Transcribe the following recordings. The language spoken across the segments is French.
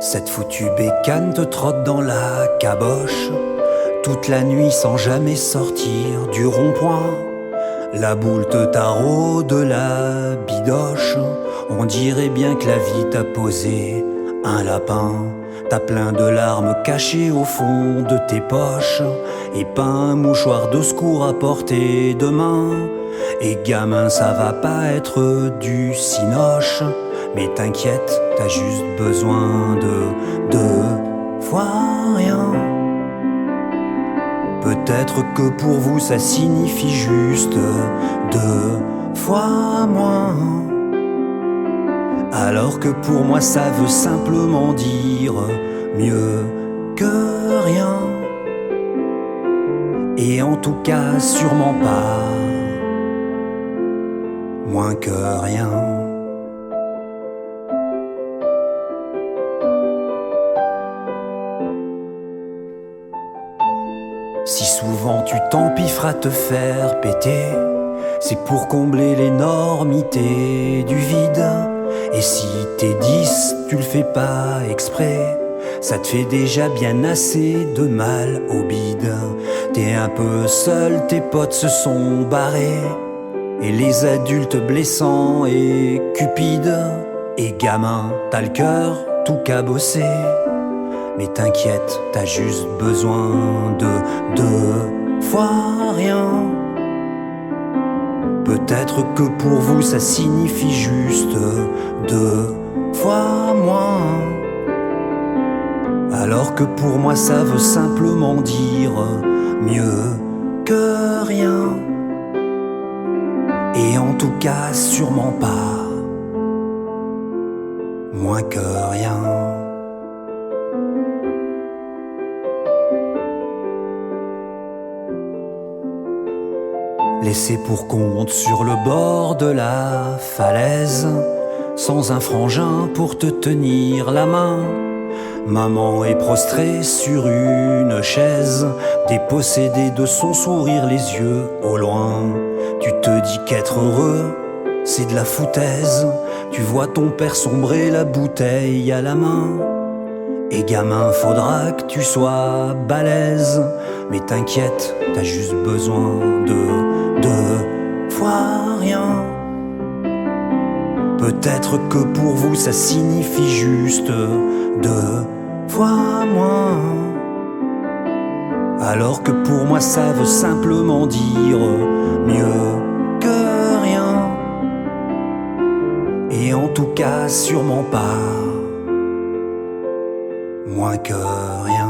Cette foutue bécane te trotte dans la caboche toute la nuit sans jamais sortir du rond-point. La boule te taraude la bidoche. On dirait bien que la vie t'a posé un lapin. T'as plein de larmes cachées au fond de tes poches, et pas un mouchoir de secours à portée de main. Et gamin, ça va pas être du cinoche, mais t'inquiète, t'as juste besoin de deux fois rien. Peut-être que pour vous ça signifie juste deux fois moins, alors que pour moi ça veut simplement dire mieux que rien. Et en tout cas sûrement pas moins que rien. Si souvent tu t'empiffres à te faire péter, c'est pour combler l'énormité du vide. Et si t'es 10, tu le fais pas exprès, ça te fait déjà bien assez de mal au bide. T'es un peu seul, tes potes se sont barrés, et les adultes blessants et cupides. Et gamin, t'as le cœur tout cabossé, mais t'inquiète, t'as juste besoin de deux fois rien. Peut-être que pour vous ça signifie juste deux fois moins, alors que pour moi ça veut simplement dire mieux que rien. Et en tout cas sûrement pas moins que rien. Laissé pour compte sur le bord de la falaise, sans un frangin pour te tenir la main. Maman est prostrée sur une chaise, dépossédée de son sourire, les yeux au loin. Tu te dis qu'être heureux, c'est de la foutaise. Tu vois ton père sombrer, la bouteille à la main. Et gamin, faudra que tu sois balèze, mais t'inquiète, t'as juste besoin de deux fois rien. Peut-être que pour vous ça signifie juste deux fois moins, alors que pour moi ça veut simplement dire mieux que rien. Et en tout cas sûrement pas moins que rien.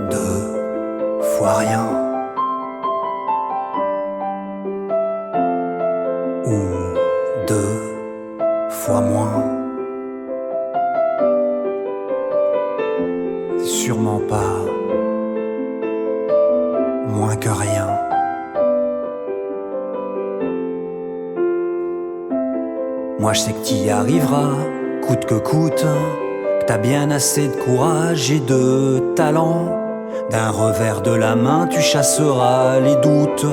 Deux fois rien, ou deux fois moins. C'est sûrement pas moins que rien. Moi je sais que t'y arriveras, coûte que coûte, que t'as bien assez de courage et de talent. D'un revers de la main tu chasseras les doutes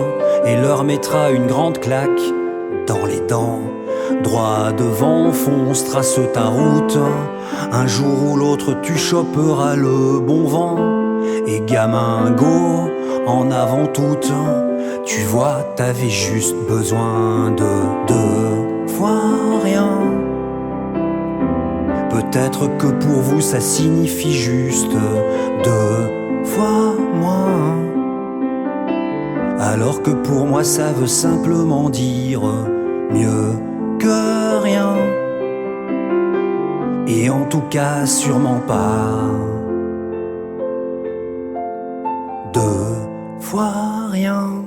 et leur mettras une grande claque dans les dents. Droit devant, fonce, trace ta route, un jour ou l'autre tu choperas le bon vent. Et gamin, go, en avant toute, tu vois, t'avais juste besoin de deux fois rien. Peut-être que pour vous ça signifie juste deux fois moins, alors que pour moi ça veut simplement dire mieux que rien. Et en tout cas sûrement pas deux fois rien.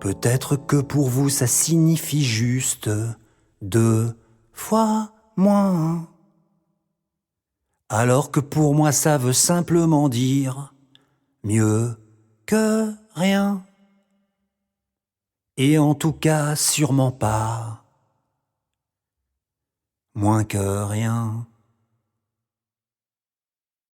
Peut-être que pour vous ça signifie juste deux fois moins, alors que pour moi ça veut simplement dire mieux que rien. Et en tout cas sûrement pas moins que rien.